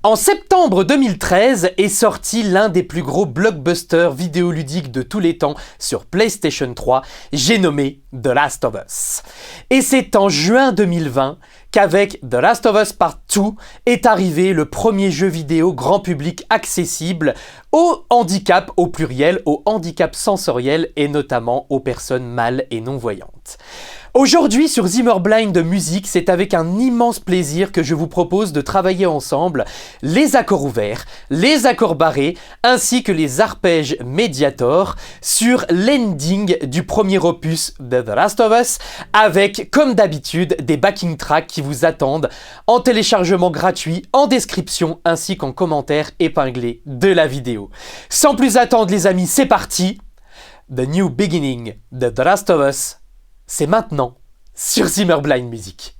En septembre 2013 est sorti l'un des plus gros blockbusters vidéoludiques de tous les temps sur PlayStation 3, j'ai nommé The Last of Us. Et c'est en juin 2020 qu'avec The Last of Us Part 2 est arrivé le premier jeu vidéo grand public accessible au handicap au pluriel, au handicap sensoriel et notamment aux personnes mâles et non-voyantes. Aujourd'hui sur Zimmerblind Music, c'est avec un immense plaisir que je vous propose de travailler ensemble les accords ouverts, les accords barrés, ainsi que les arpèges Mediator sur l'ending du premier opus de The Last of Us, avec, comme d'habitude, des backing tracks qui vous attendent en téléchargement gratuit, en description, ainsi qu'en commentaire épinglé de la vidéo. Sans plus attendre les amis, c'est parti! The New Beginning de The Last of Us, c'est maintenant sur Zimmerblind Music.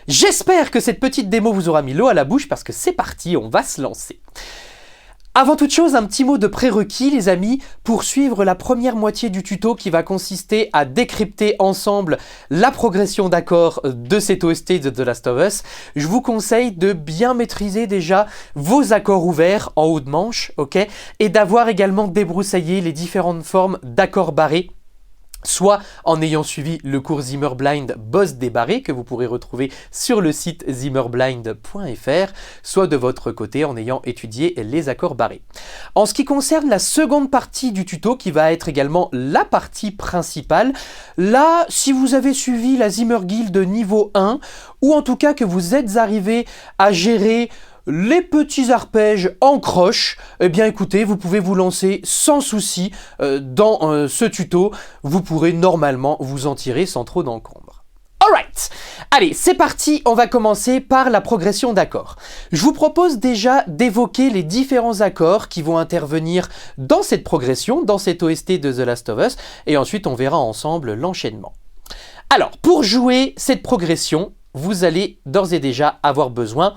J'espère que cette petite démo vous aura mis l'eau à la bouche parce que c'est parti, on va se lancer. Avant toute chose, un petit mot de prérequis les amis, pour suivre la première moitié du tuto qui va consister à décrypter ensemble la progression d'accords de cette OST de The Last of Us, je vous conseille de bien maîtriser déjà vos accords ouverts en haut de manche, ok, et d'avoir également débroussaillé les différentes formes d'accords barrés, soit en ayant suivi le cours Zimmerblind Boss des barrés que vous pourrez retrouver sur le site zimmerblind.fr, soit de votre côté en ayant étudié les accords barrés. En ce qui concerne la seconde partie du tuto, qui va être également la partie principale, là, si vous avez suivi la Zimmer Guild niveau 1, ou en tout cas que vous êtes arrivé à gérer les petits arpèges en croche, eh bien écoutez, vous pouvez vous lancer sans souci dans ce tuto. Vous pourrez normalement vous en tirer sans trop d'encombre. Alright, allez, c'est parti, on va commencer par la progression d'accords. Je vous propose déjà d'évoquer les différents accords qui vont intervenir dans cette progression, dans cette OST de The Last of Us, et ensuite on verra ensemble l'enchaînement. Alors, pour jouer cette progression, vous allez d'ores et déjà avoir besoin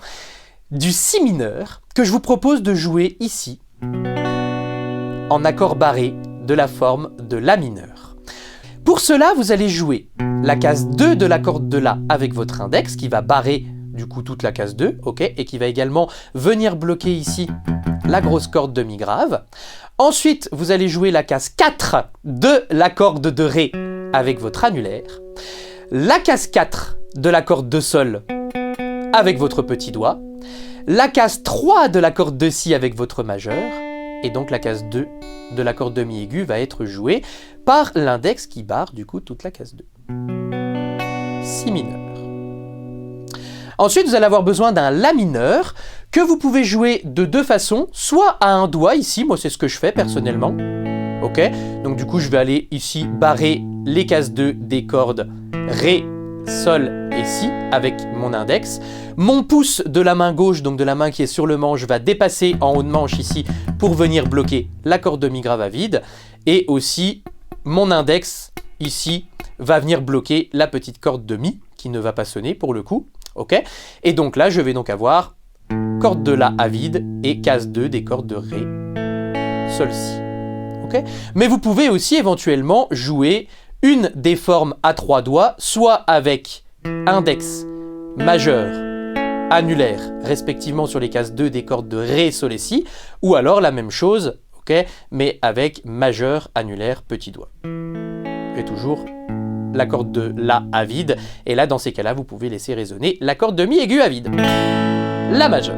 du si mineur que je vous propose de jouer ici en accord barré de la forme de la mineur. Pour cela, vous allez jouer la case 2 de la corde de la avec votre index qui va barrer du coup toute la case 2, ok, et qui va également venir bloquer ici la grosse corde de mi grave. Ensuite, vous allez jouer la case 4 de la corde de ré avec votre annulaire, la case 4 de la corde de sol avec votre petit doigt, la case 3 de la corde de si avec votre majeur, et donc la case 2 de la corde de mi aigu va être jouée par l'index qui barre du coup toute la case 2. Si mineur. Ensuite, vous allez avoir besoin d'un la mineur que vous pouvez jouer de deux façons, soit à un doigt ici, moi c'est ce que je fais personnellement, ok, donc du coup je vais aller ici barrer les cases 2 des cordes Ré, Sol et si avec mon index. Mon pouce de la main gauche, donc de la main qui est sur le manche, va dépasser en haut de manche ici pour venir bloquer la corde de mi grave à vide. Et aussi, mon index ici va venir bloquer la petite corde de mi qui ne va pas sonner pour le coup. Ok. Et donc là, je vais donc avoir corde de la à vide et case 2 des cordes de ré, sol, si. Okay. Mais vous pouvez aussi éventuellement jouer une des formes à 3 doigts, soit avec index, majeur, annulaire, respectivement sur les cases 2 des cordes de ré, sol et si, ou alors la même chose, okay, mais avec majeur, annulaire, petit doigt. Et toujours la corde de la à vide, et là dans ces cas-là vous pouvez laisser résonner la corde de mi aiguë à vide, la majeure.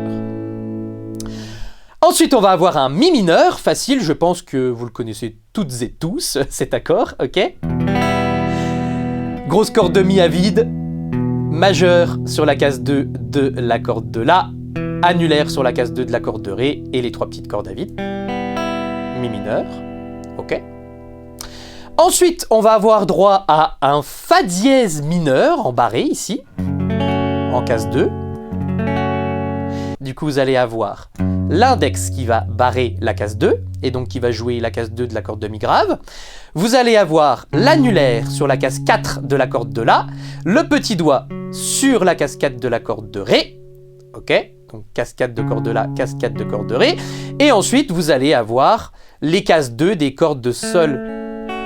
Ensuite, on va avoir un mi mineur, facile, je pense que vous le connaissez toutes et tous, cet accord, ok. Grosse corde de mi à vide, majeur sur la case 2 de la corde de la, annulaire sur la case 2 de la corde de ré, et les 3 petites cordes à vide. Mi mineur, ok. Ensuite, on va avoir droit à un fa dièse mineur en barré ici, en case 2. Du coup, vous allez avoir l'index qui va barrer la case 2, et donc qui va jouer la case 2 de la corde de mi grave. Vous allez avoir l'annulaire sur la case 4 de la corde de la, le petit doigt sur la case 4 de la corde de ré, ok, donc case 4 de corde de la, case 4 de corde de ré, et ensuite vous allez avoir les cases 2 des cordes de sol,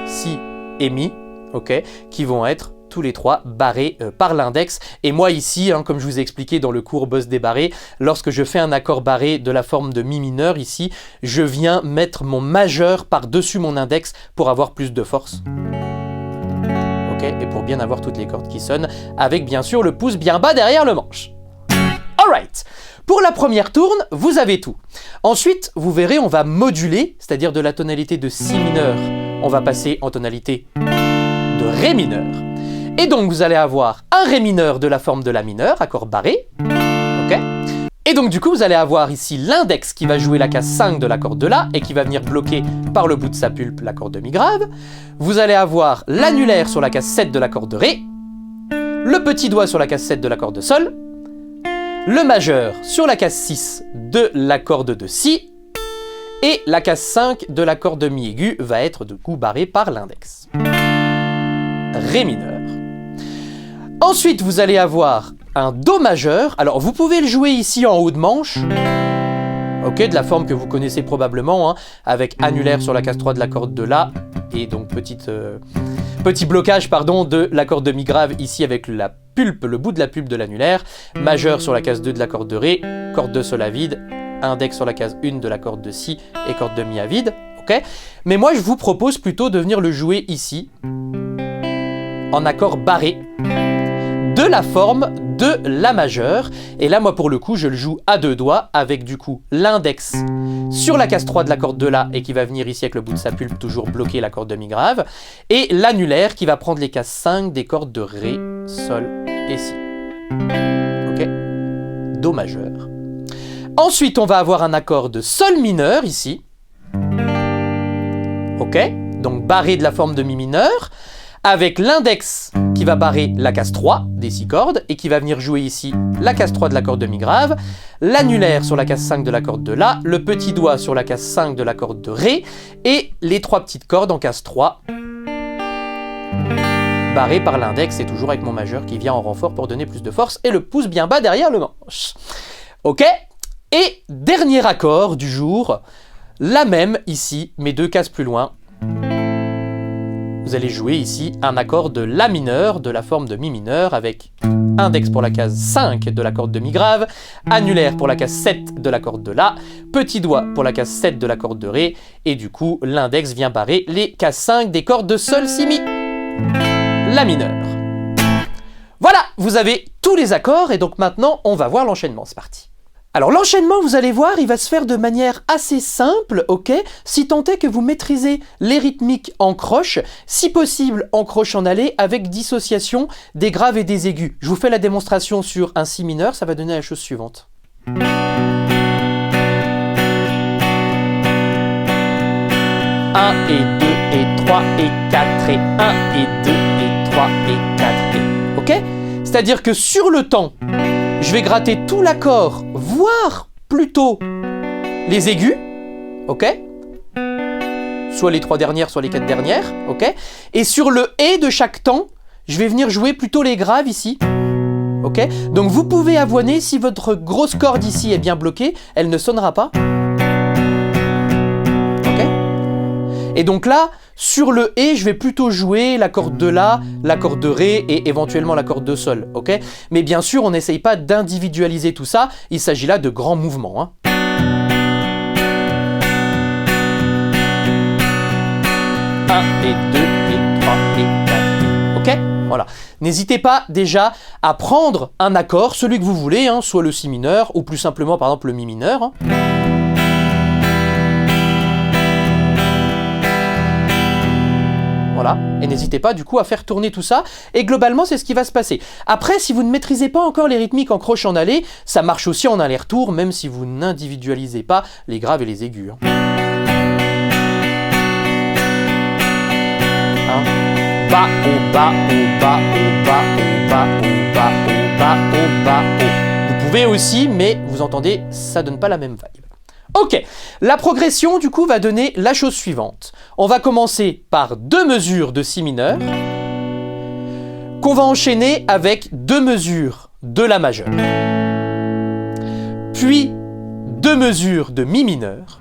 si et mi, ok, qui vont être tous les trois barrés par l'index. Et moi ici, hein, comme je vous ai expliqué dans le cours Boss des barrés, lorsque je fais un accord barré de la forme de mi mineur ici, je viens mettre mon majeur par-dessus mon index pour avoir plus de force. Ok, et pour bien avoir toutes les cordes qui sonnent, avec bien sûr le pouce bien bas derrière le manche. Alright. Pour la première tourne, vous avez tout. Ensuite, vous verrez, on va moduler, c'est-à-dire de la tonalité de si mineur, on va passer en tonalité de ré mineur. Et donc vous allez avoir un ré mineur de la forme de la mineur, accord barré, ok. Et donc du coup vous allez avoir ici l'index qui va jouer la case 5 de la corde de la et qui va venir bloquer par le bout de sa pulpe la corde de mi grave. Vous allez avoir l'annulaire sur la case 7 de la corde de ré, le petit doigt sur la case 7 de la corde de sol, le majeur sur la case 6 de la corde de si, et la case 5 de la corde de mi aigu va être du coup barrée par l'index. Ré mineur. Ensuite, vous allez avoir un do majeur. Alors, vous pouvez le jouer ici en haut de manche, ok, de la forme que vous connaissez probablement, hein, avec annulaire sur la case 3 de la corde de la, et donc petit blocage pardon, de la corde de mi grave ici avec la pulpe, le bout de la pulpe de l'annulaire, majeur sur la case 2 de la corde de ré, corde de sol à vide, index sur la case 1 de la corde de si et corde de mi à vide, ok. Mais moi, je vous propose plutôt de venir le jouer ici, en accord barré, de la forme de la majeure. Et là, moi, pour le coup, je le joue à deux doigts, avec du coup l'index sur la case 3 de la corde de la, et qui va venir ici avec le bout de sa pulpe, toujours bloquer la corde de mi grave, et l'annulaire qui va prendre les cases 5 des cordes de ré, sol et si. Ok, do majeur. Ensuite, on va avoir un accord de sol mineur ici. Ok, donc barré de la forme de mi mineur, avec l'index qui va barrer la case 3 des 6 cordes et qui va venir jouer ici la case 3 de la corde de mi grave, l'annulaire sur la case 5 de la corde de la, le petit doigt sur la case 5 de la corde de ré et les 3 petites cordes en case 3 barrées par l'index et toujours avec mon majeur qui vient en renfort pour donner plus de force et le pouce bien bas derrière le manche. Ok. Et dernier accord du jour, la même ici, mais 2 cases plus loin. Vous allez jouer ici un accord de la mineur de la forme de mi mineur avec index pour la case 5 de la corde de mi grave, annulaire pour la case 7 de la corde de la, petit doigt pour la case 7 de la corde de ré, et du coup l'index vient barrer les cases 5 des cordes de sol, si, mi, la mineur. Voilà, vous avez tous les accords et donc maintenant on va voir l'enchaînement, c'est parti. Alors l'enchaînement, vous allez voir, il va se faire de manière assez simple, ok, si tant est que vous maîtrisez les rythmiques en croche, si possible en croche en allée, avec dissociation des graves et des aigus. Je vous fais la démonstration sur un si mineur, ça va donner la chose suivante. 1 et 2 et 3 et 4 et 1 et 2 et 3 et 4 et... Ok ? C'est-à-dire que sur le temps, je vais gratter tout l'accord, voire plutôt les aigus, ok? Soit les 3 dernières, soit les 4 dernières, ok? Et sur le « et » de chaque temps, je vais venir jouer plutôt les graves ici, ok? Donc vous pouvez avoiner, si votre grosse corde ici est bien bloquée, elle ne sonnera pas. Ok? Et donc là, sur le « et », je vais plutôt jouer la corde de La, la corde de Ré et éventuellement la corde de Sol, ok? Mais bien sûr, on n'essaye pas d'individualiser tout ça, il s'agit là de grands mouvements, hein. Et 2, et 3, et 4, ok? Voilà. N'hésitez pas déjà à prendre un accord, celui que vous voulez, hein, soit le si mineur, ou plus simplement par exemple le mi mineur. Hein. Voilà. Et n'hésitez pas du coup à faire tourner tout ça, et globalement c'est ce qui va se passer. Après, si vous ne maîtrisez pas encore les rythmiques en croche en allée, ça marche aussi en aller-retour, même si vous n'individualisez pas les graves et les aigus. Hein. Bas, au bas, au bas, au bas, au bas, au bas, au bas, au bas, au. Vous pouvez aussi, mais vous entendez, ça donne pas la même vibe. Ok, la progression du coup va donner la chose suivante. On va commencer par 2 mesures de si mineur, qu'on va enchaîner avec 2 mesures de la majeure, puis 2 mesures de mi mineur.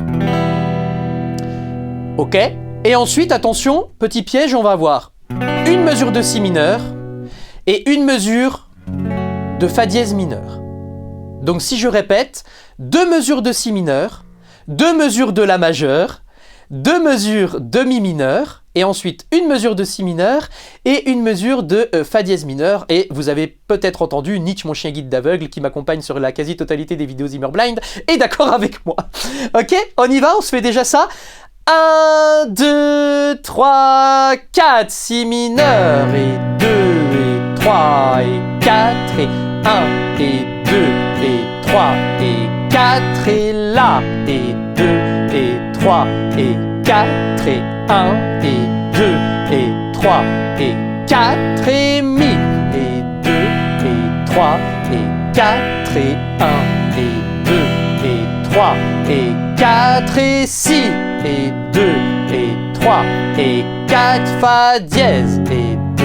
Ok, et ensuite, attention, petit piège, on va avoir une mesure de si mineur et une mesure de fa dièse mineur. Donc si je répète, 2 mesures de si mineur, 2 mesures de la majeure, 2 mesures de mi mineur, et ensuite une mesure de si mineur et une mesure de fa dièse mineur. Et vous avez peut-être entendu Nietzsche, mon chien guide d'aveugle, qui m'accompagne sur la quasi-totalité des vidéos Zimmer Blind, est d'accord avec moi. Ok, on y va, on se fait déjà ça. 1, 2, 3, 4, si mineur, et 2, et 3, et 4, et 1, et 2, et 3, et 4, et La, et 2, et 3, et 4, et 1, et 2, et 3, et 4, et Mi, et 2, et 3, et 4, et 1, et 2, et 3, et 4, et Si, et 2, et 3, et 4, Fa dièse, et 2,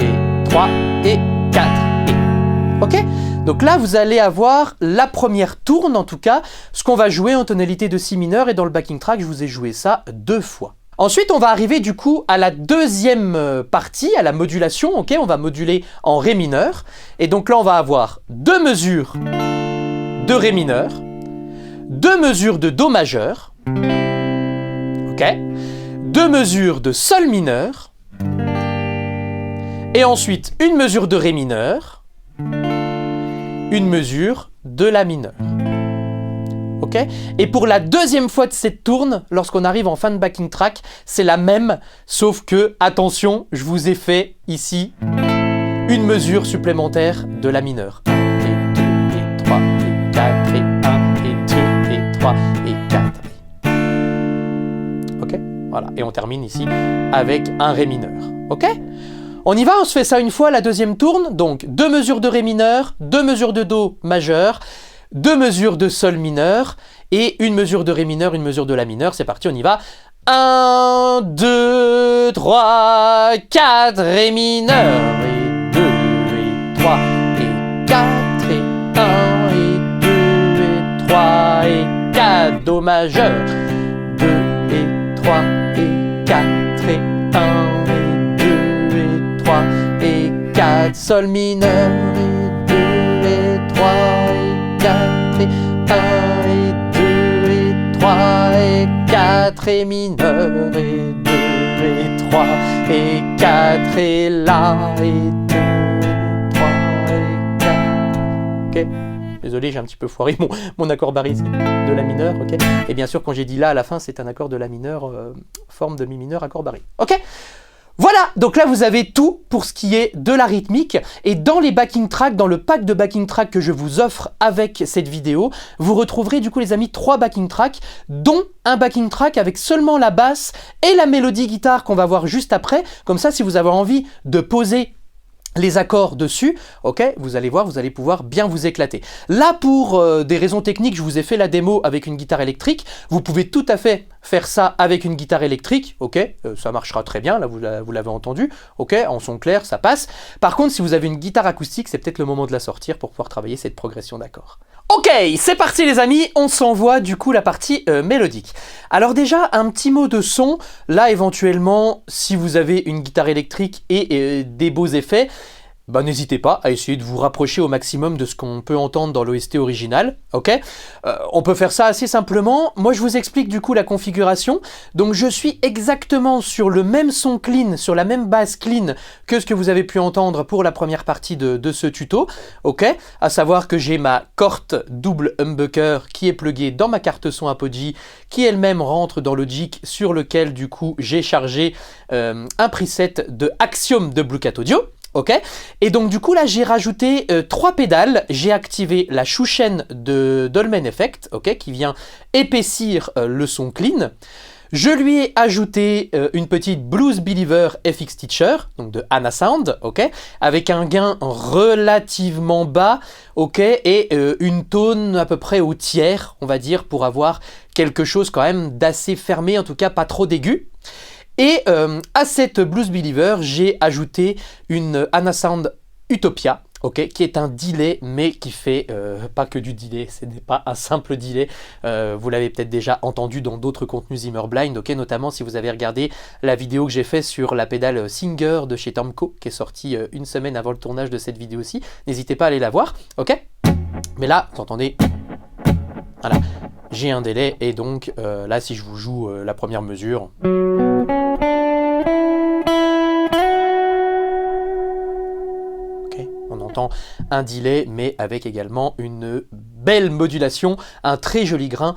et 3, et 4, et... Ok? Donc là, vous allez avoir la première tourne, en tout cas, ce qu'on va jouer en tonalité de si mineur, et dans le backing track, je vous ai joué ça 2 fois. Ensuite, on va arriver du coup à la deuxième partie, à la modulation, ok? On va moduler en Ré mineur, et donc là, on va avoir 2 mesures de Ré mineur, 2 mesures de Do majeur, ok, 2 mesures de Sol mineur, et ensuite une mesure de Ré mineur, une mesure de La mineur. Ok? Et pour la deuxième fois de cette tourne, lorsqu'on arrive en fin de backing track, c'est la même, sauf que, attention, je vous ai fait ici une mesure supplémentaire de La mineur. 1, et 2, et 3, et 4, et 1, et 2, et 3, et 4. Ok? Voilà. Et on termine ici avec un Ré mineur. Ok? On y va, on se fait ça une fois, la deuxième tourne. Donc, 2 mesures de Ré mineur, 2 mesures de Do majeur, 2 mesures de Sol mineur et une mesure de Ré mineur, une mesure de La mineur. C'est parti, on y va. 1, 2, 3, 4, Ré mineur, et 2, et 3, et 4, et 1, et 2, et 3, et 4, Do majeur, 2, et 3, et 4, et 1, et 2, et 3, et 4, Sol mineur, et 2, et 3, et 4, et 1, et 2, et 3, et 4, Ré mineur, et 2, et 3, et 4, et La, et 2, et 3, et 4. Ok? Désolé, j'ai un petit peu foiré mon accord barré ici, de La mineur, ok? Et bien sûr, quand j'ai dit La à la fin, c'est un accord de La mineur, forme de Mi mineur, accord barré. Ok? Voilà, donc là vous avez tout pour ce qui est de la rythmique, et dans les backing tracks, dans le pack de backing tracks que je vous offre avec cette vidéo, vous retrouverez du coup les amis 3 backing tracks, dont un backing track avec seulement la basse et la mélodie guitare qu'on va voir juste après. Comme ça, si vous avez envie de poser les accords dessus, ok, vous allez voir, vous allez pouvoir bien vous éclater. Là, pour des raisons techniques, je vous ai fait la démo avec une guitare électrique. Vous pouvez tout à fait faire ça avec une guitare électrique, ok, ça marchera très bien, là vous l'avez entendu, ok, en son clair, ça passe. Par contre, si vous avez une guitare acoustique, c'est peut-être le moment de la sortir pour pouvoir travailler cette progression d'accords. Ok, c'est parti les amis, on s'envoie du coup la partie mélodique. Alors déjà, un petit mot de son, là éventuellement, si vous avez une guitare électrique et des beaux effets, bah, n'hésitez pas à essayer de vous rapprocher au maximum de ce qu'on peut entendre dans l'OST original, ok. On peut faire ça assez simplement. Moi, je vous explique du coup la configuration. Donc, je suis exactement sur le même son clean, sur la même basse clean que ce que vous avez pu entendre pour la première partie de ce tuto, ok. À savoir que j'ai ma Cort double humbucker qui est pluguée dans ma carte son Apogee, qui elle-même rentre dans Logic, sur lequel du coup j'ai chargé un preset de Axiom de Blue Cat Audio. Ok, et donc du coup là j'ai rajouté 3 pédales, j'ai activé la Shuchen de Dolmen Effect, ok, qui vient épaissir le son clean. Je lui ai ajouté une petite Blues Believer FX Teacher, donc de Anasound, ok, avec un gain relativement bas, ok, et une tone à peu près au tiers, on va dire, pour avoir quelque chose quand même d'assez fermé, en tout cas pas trop d'aigu. Et à cette Blues Believer, j'ai ajouté une Anasound Utopia, ok, qui est un delay, mais qui fait pas que du delay, ce n'est pas un simple delay. Vous l'avez peut-être déjà entendu dans d'autres contenus Zimmer Blind, ok, notamment si vous avez regardé la vidéo que j'ai faite sur la pédale Singer de chez Tomco, qui est sortie une semaine avant le tournage de cette vidéo-ci. N'hésitez pas à aller la voir, ok. Mais là, vous entendez, voilà, j'ai un délai, et donc là, si je vous joue la première mesure... On entend un delay, mais avec également une belle modulation, un très joli grain,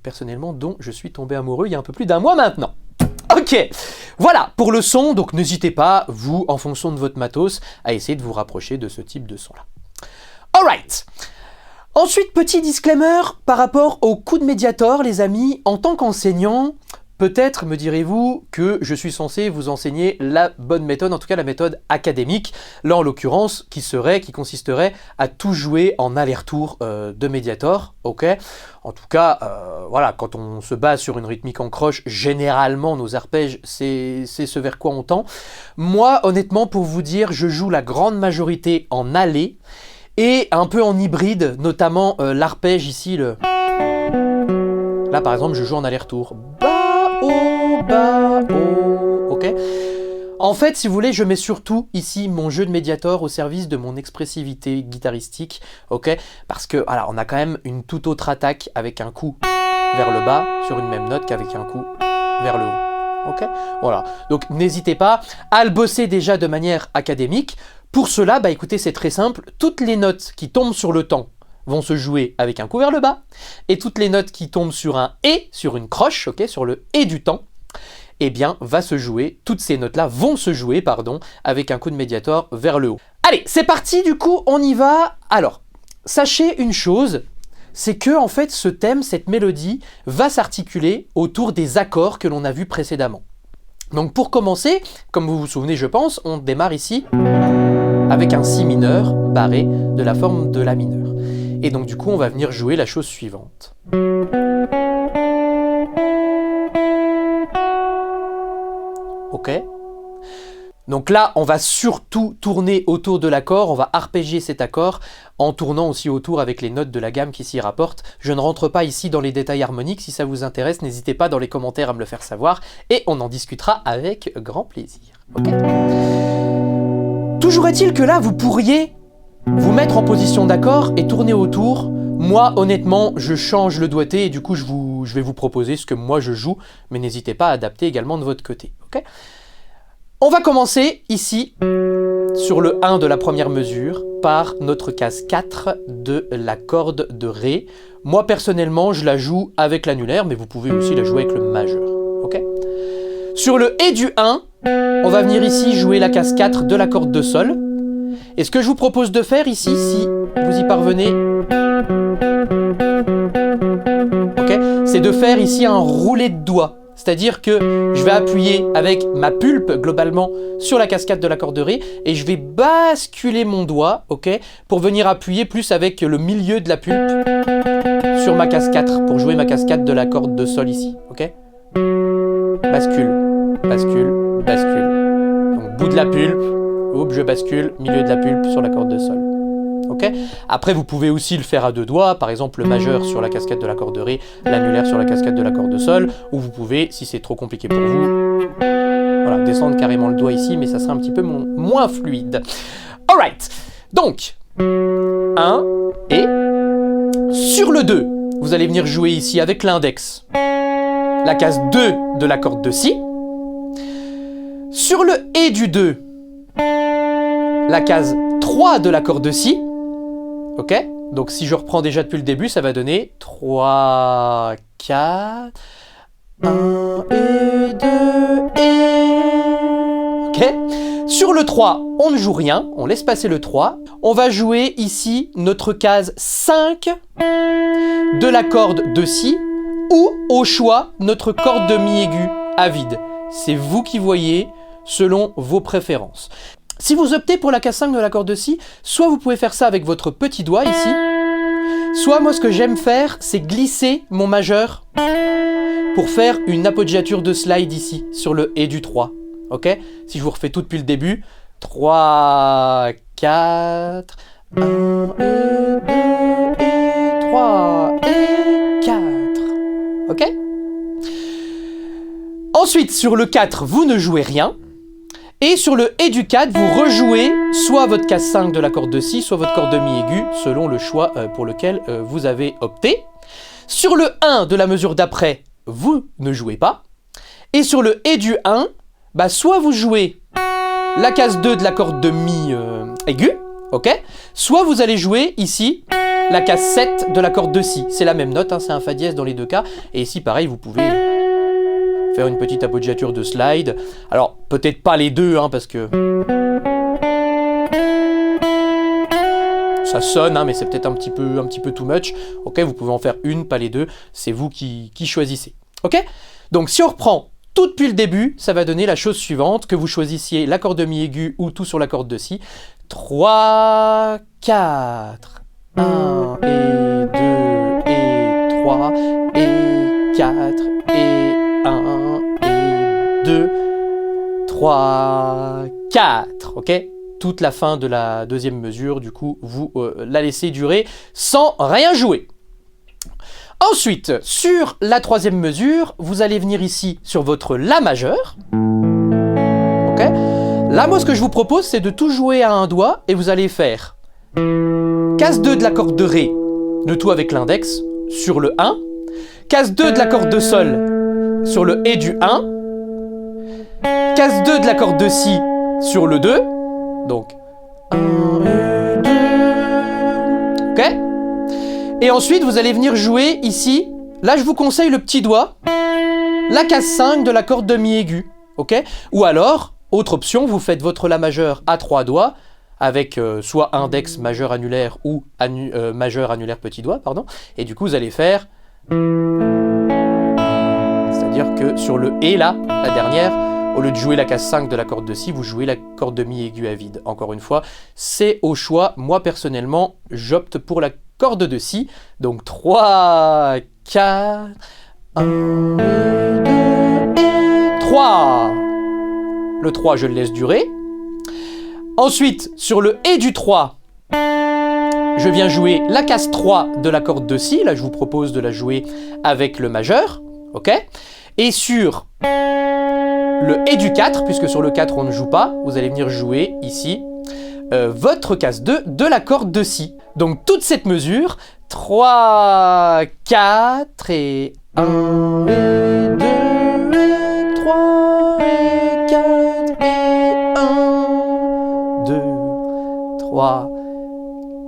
personnellement, dont je suis tombé amoureux il y a un peu plus d'un mois maintenant. Ok, voilà pour le son, donc n'hésitez pas, vous, en fonction de votre matos, à essayer de vous rapprocher de ce type de son-là. Alright. Ensuite, petit disclaimer par rapport au coup de Mediator, les amis, en tant qu'enseignant, peut-être me direz-vous que je suis censé vous enseigner la bonne méthode, en tout cas la méthode académique, là en l'occurrence qui consisterait à tout jouer en aller-retour de Mediator, ok. En tout cas, voilà, quand on se base sur une rythmique en croche, généralement nos arpèges, c'est ce vers quoi on tend. Moi, honnêtement, pour vous dire, je joue la grande majorité en aller et un peu en hybride, notamment l'arpège ici, là par exemple, je joue en aller-retour. Ok. En fait, si vous voulez, je mets surtout ici mon jeu de Mediator au service de mon expressivité guitaristique, ok, parce que voilà, on a quand même une toute autre attaque avec un coup vers le bas sur une même note qu'avec un coup vers le haut, ok. Voilà. Donc n'hésitez pas à le bosser déjà de manière académique. Pour cela, bah écoutez, c'est très simple. Toutes les notes qui tombent sur le temps vont se jouer avec un coup vers le bas, et toutes les notes qui tombent sur un et, sur une croche, ok, sur le et du temps, eh bien, toutes ces notes-là vont se jouer, pardon, avec un coup de Mediator vers le haut. Allez, c'est parti, du coup, on y va. Alors, sachez une chose, c'est que, en fait, ce thème, cette mélodie, va s'articuler autour des accords que l'on a vus précédemment. Donc, pour commencer, comme vous vous souvenez, je pense, on démarre ici avec un si mineur barré de la forme de la mineure. Et donc, du coup, on va venir jouer la chose suivante. Ok. Donc là, on va surtout tourner autour de l'accord, on va arpégier cet accord en tournant aussi autour avec les notes de la gamme qui s'y rapportent. Je ne rentre pas ici dans les détails harmoniques, si ça vous intéresse, n'hésitez pas dans les commentaires à me le faire savoir et on en discutera avec grand plaisir. Okay. Toujours est-il que là, vous pourriez vous mettre en position d'accord et tourner autour. Moi, honnêtement, je change le doigté et du coup, je vais vous proposer ce que moi je joue, mais n'hésitez pas à adapter également de votre côté. Okay. On va commencer ici, sur le 1 de la première mesure, par notre case 4 de la corde de Ré. Moi, personnellement, je la joue avec l'annulaire, mais vous pouvez aussi la jouer avec le majeur. Okay. Sur le Et du 1, on va venir ici jouer la case 4 de la corde de Sol. Et ce que je vous propose de faire ici, si vous y parvenez, okay, c'est de faire ici un roulé de doigts. C'est-à-dire que je vais appuyer avec ma pulpe, globalement, sur la cascade de l'accord de Ré, et je vais basculer mon doigt, ok, pour venir appuyer plus avec le milieu de la pulpe sur ma casse 4, pour jouer ma cascade de l'accord de Sol ici, ok. Bascule, bascule, bascule. Donc bout de la pulpe, hop, je bascule, milieu de la pulpe sur l'accord de Sol. Okay. Après, vous pouvez aussi le faire à deux doigts, par exemple le majeur sur la cascade de l'accord de Ré, l'annulaire sur la cascade de l'accord de Sol, ou vous pouvez, si c'est trop compliqué pour vous, voilà, descendre carrément le doigt ici, mais ça sera un petit peu moins fluide. Alright, donc, 1 et sur le 2, vous allez venir jouer ici avec l'index, la case 2 de l'accord de Si. Sur le Et du 2, la case 3 de l'accord de Si. Ok, donc si je reprends déjà depuis le début, ça va donner 3, 4, 1 et 2 et... Ok, sur le 3, on ne joue rien, on laisse passer le 3. On va jouer ici notre case 5 de la corde de Si ou au choix notre corde de Mi aigu à vide. C'est vous qui voyez selon vos préférences. Si vous optez pour la case 5 de l'accord de Si, soit vous pouvez faire ça avec votre petit doigt ici, soit moi ce que j'aime faire, c'est glisser mon majeur pour faire une appoggiature de slide ici, sur le Et du 3. Ok? Si je vous refais tout depuis le début, 3, 4, 1 et 2 et 3 et 4. Ok? Ensuite, sur le 4, vous ne jouez rien. Et sur le Et du 4, vous rejouez soit votre case 5 de l'accord de Si, soit votre corde de Mi aigu, selon le choix pour lequel vous avez opté. Sur le 1 de la mesure d'après, vous ne jouez pas. Et sur le Et du 1, bah, soit vous jouez la case 2 de la corde de Mi aigu, ok, soit vous allez jouer ici la case 7 de la corde de Si. C'est la même note, hein, c'est un Fa dièse dans les deux cas. Et ici, pareil, vous pouvez faire une petite appoggiature de slide. Alors, peut-être pas les deux, hein, parce que ça sonne, hein, mais c'est peut-être un petit peu too much. Ok, vous pouvez en faire une, pas les deux. C'est vous qui choisissez. Ok? Donc, si on reprend tout depuis le début, ça va donner la chose suivante, que vous choisissiez l'accord de Mi aigu ou tout sur la corde de Si. 3, 4, 1 et 2 et 3 et 4 et 1 et 2, 3, 4, ok? Toute la fin de la deuxième mesure, du coup, vous la laissez durer sans rien jouer. Ensuite, sur la troisième mesure, vous allez venir ici sur votre La majeur. Ok? Là, moi, ce que je vous propose, c'est de tout jouer à un doigt et vous allez faire case 2 de la corde de Ré, le tout avec l'index, sur le 1, case 2 de la corde de Sol, sur le Et du 1, case 2 de la corde de Si sur le 2, donc 1 et 2, ok? Et ensuite vous allez venir jouer ici, là je vous conseille le petit doigt, la case 5 de la corde de Mi aigu, ok? Ou alors, autre option, vous faites votre La majeur à 3 doigts, avec soit index majeur annulaire ou majeur annulaire petit doigt, pardon, et du coup vous allez faire... C'est-à-dire que sur le Et là, la dernière, au lieu de jouer la case 5 de la corde de Si, vous jouez la corde de Mi aigu à vide. Encore une fois, c'est au choix. Moi, personnellement, j'opte pour la corde de Si. Donc 3, 4, 1, 2 et 3. Le 3, je le laisse durer. Ensuite, sur le Et du 3, je viens jouer la case 3 de la corde de Si. Là, je vous propose de la jouer avec le majeur. Ok? Et sur le Et du 4, puisque sur le 4 on ne joue pas, vous allez venir jouer ici votre case 2 de la corde de Si. Donc toute cette mesure, 3, 4 et 1 et 2 et 3 et 4 et 1, 2, 3,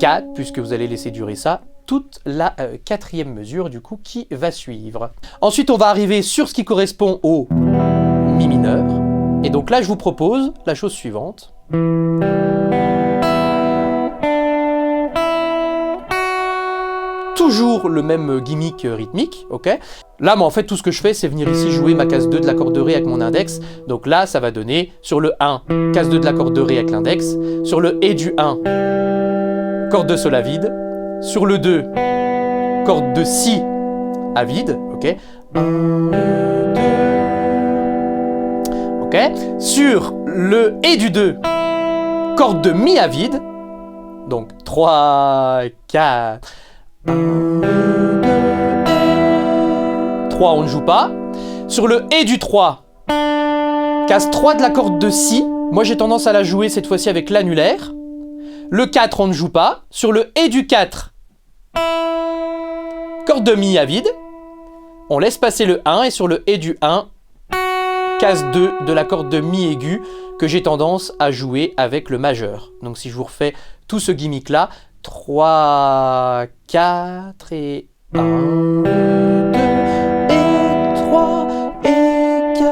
4, puisque vous allez laisser durer ça, toute la quatrième mesure du coup qui va suivre. Ensuite on va arriver sur ce qui correspond au Mi mineur, et donc là je vous propose la chose suivante. toujours le même gimmick rythmique, ok? Là, moi, en fait, tout ce que je fais, c'est venir ici jouer ma case 2 de l'accord de Ré avec mon index. Donc là, ça va donner sur le 1, case 2 de l'accord de Ré avec l'index. Sur le Et du 1, corde de Sol à vide. Sur le 2, corde de Si à vide, ok? 1, 2. Ok? Sur le Et du 2, corde de Mi à vide. Donc 3, 4, 1, 2, 3, on ne joue pas. Sur le Et du 3, case 3 de la corde de Si. Moi j'ai tendance à la jouer cette fois-ci avec l'annulaire. Le 4, on ne joue pas. Sur le Et du 4, corde de Mi à vide. On laisse passer le 1 et sur le Et du 1, case 2 de la corde de Mi aigu que j'ai tendance à jouer avec le majeur. Donc si je vous refais tout ce gimmick là, 3, 4 et 1, 2 et 3 et 4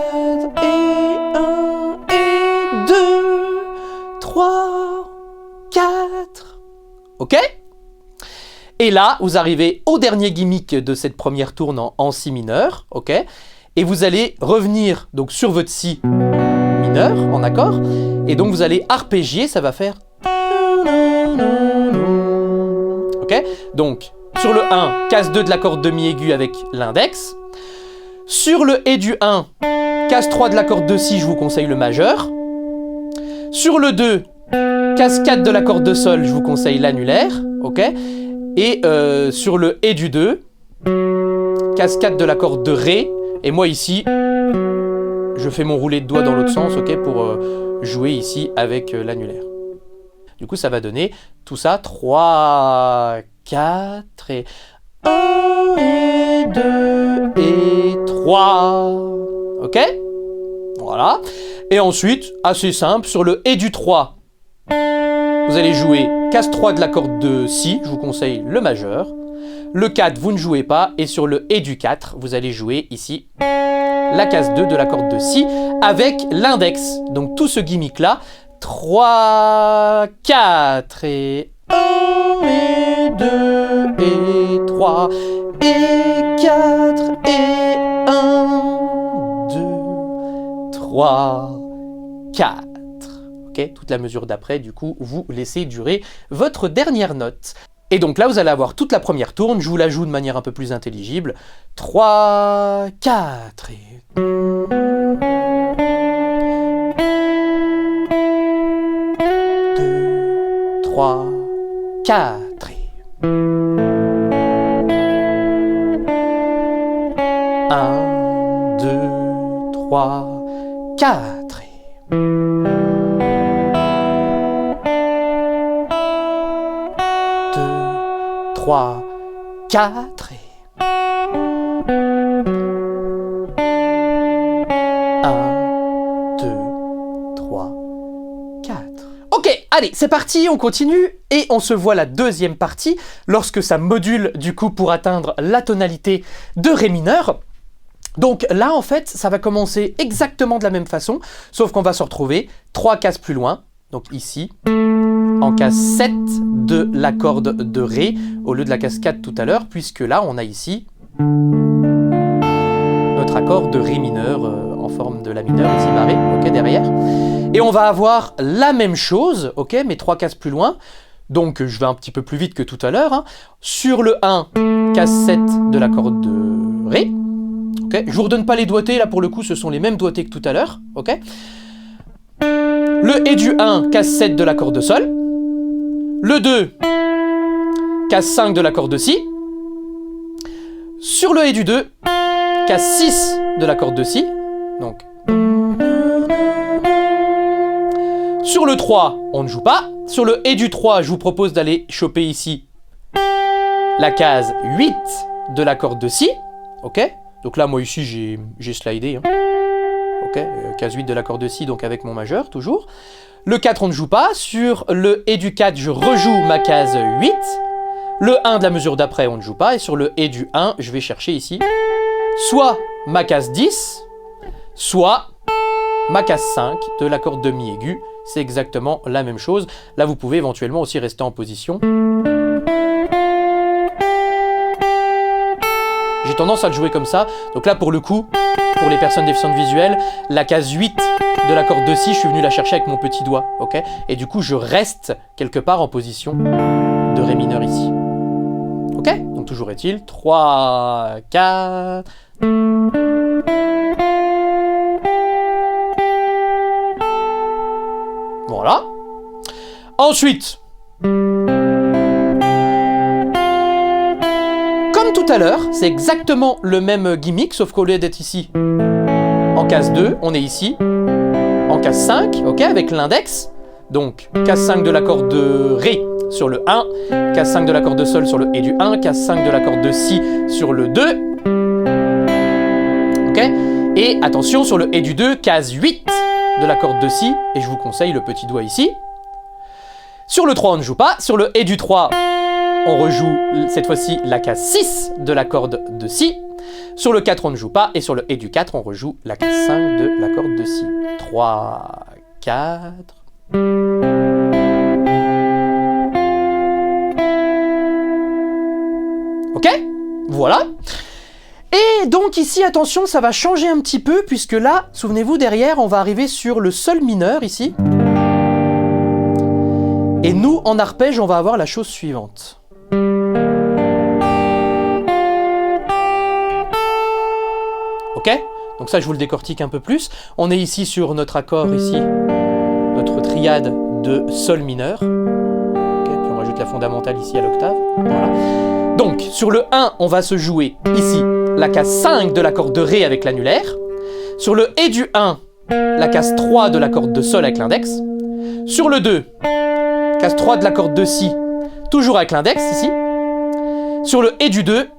et 1 et 2, 3, 4. Ok? Et là, vous arrivez au dernier gimmick de cette première tourne en Si mineur, ok? Et vous allez revenir donc sur votre Si mineur en accord, et donc vous allez arpégier, ça va faire. Ok? Donc sur le 1, case 2 de la corde de Mi aigu avec l'index. Sur le Et du 1, case 3 de la corde de Si, je vous conseille le majeur. Sur le 2, case 4 de la corde de Sol, je vous conseille l'annulaire, ok? Et sur le Et du 2, case 4 de la corde de Ré. Et moi ici, je fais mon roulé de doigt dans l'autre sens, ok, pour jouer ici avec l'annulaire. Du coup, ça va donner tout ça, 3, 4 et 1 et 2 et 3. Ok? Voilà. Et ensuite, assez simple, sur le Et du 3, vous allez jouer case 3 de la corde de Si, je vous conseille le majeur. Le 4, vous ne jouez pas. Et sur le Et du 4, vous allez jouer ici la case 2 de la corde de Si avec l'index. Donc tout ce gimmick-là, 3, 4 et 1 et 2 et 3 et 4 et 1, 2, 3, 4. Ok, toute la mesure d'après, du coup, vous laissez durer votre dernière note. Et donc là, vous allez avoir toute la première tourne, je vous la joue de manière un peu plus intelligible. 3, 4 et... 2, 3, 4 et... 1, 2, 3, 4 et... 3, 4 et 1, 2, 3, 4. Ok, allez, c'est parti, on continue et on se voit la deuxième partie lorsque ça module du coup pour atteindre la tonalité de Ré mineur. Donc là en fait, ça va commencer exactement de la même façon, sauf qu'on va se retrouver 3 cases plus loin, donc ici, en case 7 de la corde de Ré, au lieu de la case 4 tout à l'heure, puisque là, on a ici notre accord de Ré mineur en forme de La mineur, ici barré, ok, derrière. Et on va avoir la même chose, ok, mais 3 cases plus loin, donc je vais un petit peu plus vite que tout à l'heure, hein. Sur le 1, case 7 de la corde de Ré, ok, je vous redonne pas les doigtés, là pour le coup, ce sont les mêmes doigtés que tout à l'heure, ok. Le Et du 1, case 7 de la corde de Sol. Le 2, case 5 de la corde de Si. Sur le Et du 2, case 6 de la corde de Si. Donc. Sur le 3, on ne joue pas. Sur le Et du 3, je vous propose d'aller choper ici la case 8 de la corde de Si. Ok. Donc là, moi ici, j'ai slidé. Hein. Ok. Case 8 de la corde de Si, donc avec mon majeur, toujours. Le 4, on ne joue pas. Sur le Et du 4, je rejoue ma case 8. Le 1 de la mesure d'après, on ne joue pas. Et sur le Et du 1, je vais chercher ici soit ma case 10, soit ma case 5 de la corde de Mi aigu. C'est exactement la même chose. Là, vous pouvez éventuellement aussi rester en position. j'ai tendance à le jouer comme ça. Donc là, pour le coup, pour les personnes déficientes visuelles, la case 8 de la corde de si, je suis venu la chercher avec mon petit doigt, ok? Et du coup, je reste quelque part en position de ré mineur ici. Ok? Donc toujours est-il, 3, 4... Voilà. Ensuite, comme tout à l'heure, c'est exactement le même gimmick, sauf qu'au lieu d'être ici en case 2, on est ici en case 5, ok, avec l'index. Donc, case 5 de l'accord de Ré sur le 1, case 5 de l'accord de Sol sur le Et du 1, case 5 de l'accord de Si sur le 2. Ok. Et attention, sur le Et du 2, case 8 de l'accord de Si, et je vous conseille le petit doigt ici. Sur le 3, on ne joue pas. Sur le Et du 3, on rejoue cette fois-ci la case 6 de l'accord de Si. Sur le 4, on ne joue pas. Et sur le Et du 4, on rejoue la case 5 de l'accord de Si. 3, 4... Ok, voilà. Et donc ici, attention, ça va changer un petit peu, puisque là, souvenez-vous, derrière, on va arriver sur le Sol mineur, ici. Et nous, en arpège, on va avoir la chose suivante. Ok? Donc ça, je vous le décortique un peu plus. On est ici sur notre accord, ici, notre triade de Sol mineur. Okay, puis on rajoute la fondamentale ici à l'octave. Voilà. Donc, sur le 1, on va se jouer ici la case 5 de l'accord de Ré avec l'annulaire. Sur le Et du 1, la case 3 de l'accord de Sol avec l'index. Sur le 2, case 3 de l'accord de Si, toujours avec l'index ici. Sur le Et du 2,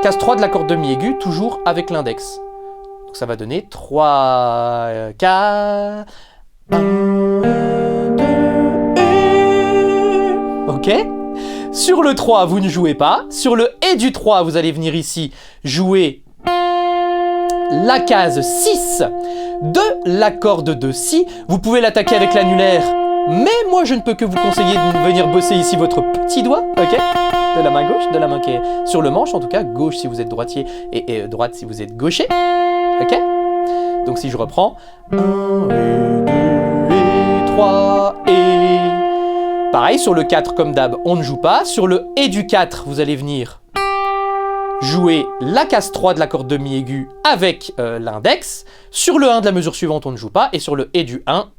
case 3 de l'accord de Mi aigu, toujours avec l'index. Donc ça va donner 3, 4... 1, 2, ok. Sur le 3, vous ne jouez pas. Sur le Et du 3, vous allez venir ici jouer la case 6 de l'accord de Si. Vous pouvez l'attaquer avec l'annulaire, mais moi je ne peux que vous conseiller de venir bosser ici votre petit doigt, ok, de la main gauche, de la main qui est sur le manche, en tout cas, gauche si vous êtes droitier et droite si vous êtes gaucher, ok. Donc si je reprends, 1, et 2, et 3, et... Pareil, sur le 4, comme d'hab, on ne joue pas. Sur le Et du 4, vous allez venir jouer la case 3 de l'accord de Mi aigu avec l'index. Sur le 1 de la mesure suivante, on ne joue pas. Et sur le Et du 1,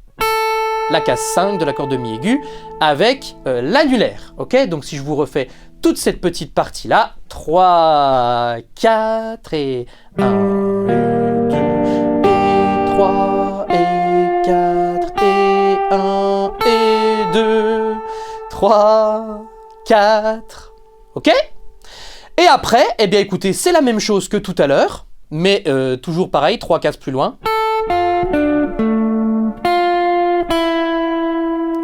la case 5 de l'accord de Mi aigu avec l'annulaire. Ok, donc si je vous refais toute cette petite partie-là, 3, 4, et 1, et 2, et 3, et 4, et 1, et 2... 3, 4, ok? Et après, eh bien écoutez, c'est la même chose que tout à l'heure, mais toujours pareil, 3 cases plus loin.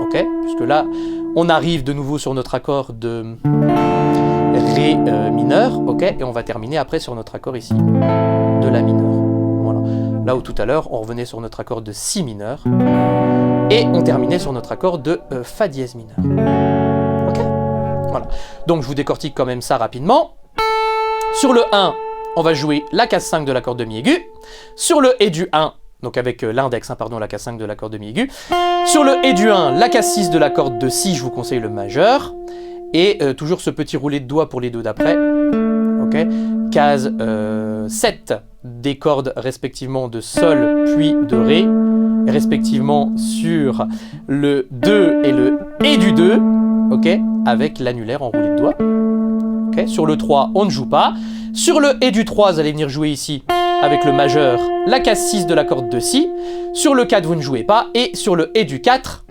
Ok, puisque là, on arrive de nouveau sur notre accord de Ré mineur, ok? Et on va terminer après sur notre accord ici de La mineur. Voilà. Là où tout à l'heure, on revenait sur notre accord de Si mineur. Et on terminait sur notre accord de Fa dièse mineur. Ok? Voilà. Donc je vous décortique quand même ça rapidement. Sur le 1, on va jouer la case 5 de l'accord de Mi aigu. Sur le Et du 1, donc avec l'index, pardon, la case 5 de l'accord de Mi aigu. Sur le Et du 1, la case 6 de l'accord de Si, je vous conseille le majeur. Et toujours ce petit roulet de doigts pour les deux d'après. Ok? Case 7 des cordes respectivement de Sol puis de Ré. Respectivement sur le 2 et le Et du 2, ok, avec l'annulaire en roulé de doigt. Okay. Sur le 3, on ne joue pas. Sur le Et du 3, vous allez venir jouer ici avec le majeur, la case 6 de l'accord de Si. Sur le 4, vous ne jouez pas. Et sur le Et du 4,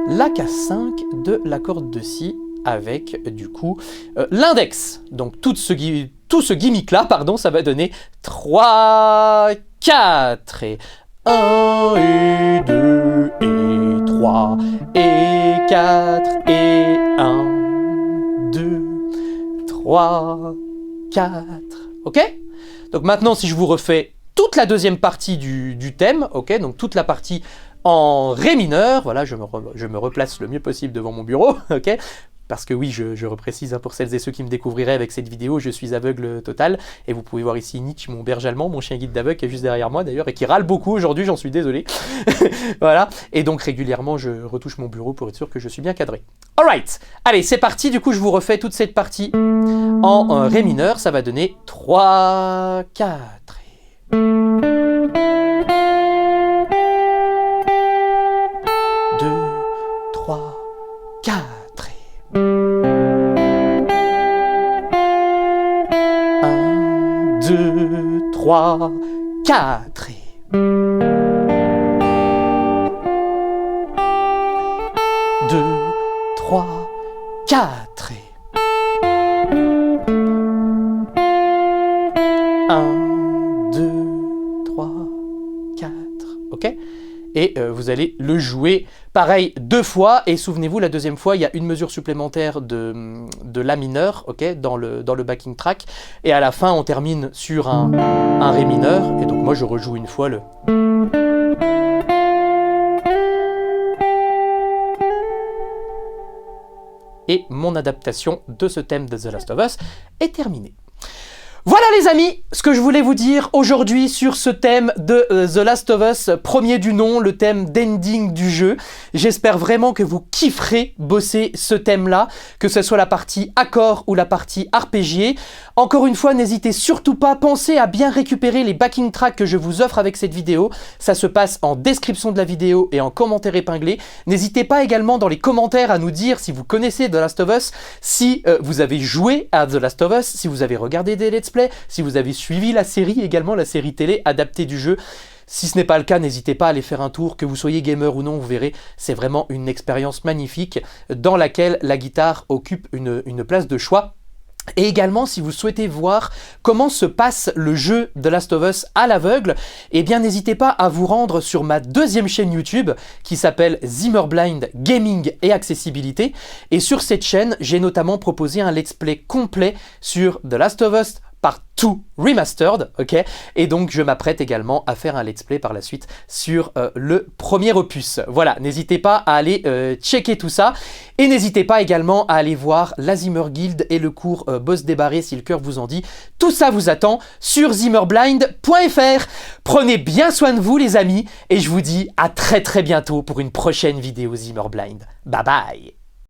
la case 5 de l'accord de Si avec du coup l'index. Donc tout ce gimmick là, pardon, ça va donner 3, 4 et 1 et 2 et 3 et 4 et 1, 2, 3, 4. Ok? Donc maintenant, si je vous refais toute la deuxième partie du thème, ok? Donc toute la partie en Ré mineur, voilà, je me replace le mieux possible devant mon bureau, ok? parce que oui, je reprécise pour celles et ceux qui me découvriraient avec cette vidéo, je suis aveugle total, et vous pouvez voir ici Nietzsche, mon berger allemand, mon chien guide d'aveugle qui est juste derrière moi d'ailleurs, et qui râle beaucoup aujourd'hui, j'en suis désolé. Voilà, et donc régulièrement je retouche mon bureau pour être sûr que je suis bien cadré. Alright, allez c'est parti, du coup je vous refais toute cette partie en ré mineur, ça va donner 3, 4 et... 2, 3, 4 et... 1, 2, 3, 4 et... 2, 3, 4 et... 1, 2, 3, 4, ok? Et vous allez le jouer pareil 2 fois, et souvenez-vous, la deuxième fois, il y a une mesure supplémentaire de la mineur, ok, dans le backing track, et à la fin, on termine sur un ré mineur, et donc moi je rejoue une fois le... Et mon adaptation de ce thème de The Last of Us est terminée. Voilà les amis, ce que je voulais vous dire aujourd'hui sur ce thème de The Last of Us, premier du nom, le thème d'ending du jeu. J'espère vraiment que vous kifferez bosser ce thème-là, que ce soit la partie accord ou la partie arpégiée. Encore une fois, n'hésitez surtout pas, pensez à bien récupérer les backing tracks que je vous offre avec cette vidéo. Ça se passe en description de la vidéo et en commentaire épinglé. N'hésitez pas également dans les commentaires à nous dire si vous connaissez The Last of Us, si vous avez joué à The Last of Us, si vous avez regardé des let's play, si vous avez suivi la série également, la série télé adaptée du jeu. Si ce n'est pas le cas, n'hésitez pas à aller faire un tour, que vous soyez gamer ou non, vous verrez, c'est vraiment une expérience magnifique dans laquelle la guitare occupe une place de choix. Et également, si vous souhaitez voir comment se passe le jeu de Last of Us à l'aveugle, eh bien n'hésitez pas à vous rendre sur ma deuxième chaîne YouTube qui s'appelle Zimmerblind Gaming et Accessibilité. Et sur cette chaîne, j'ai notamment proposé un let's play complet sur The Last of Us Part 2 Remastered, ok? Et donc je m'apprête également à faire un let's play par la suite sur le premier opus. Voilà, n'hésitez pas à aller checker tout ça, et n'hésitez pas également à aller voir la Zimmer Guild et le cours Boss débarré si le cœur vous en dit. Tout ça vous attend sur zimmerblind.fr. Prenez bien soin de vous les amis, et je vous dis à très bientôt pour une prochaine vidéo Zimmerblind. Bye bye!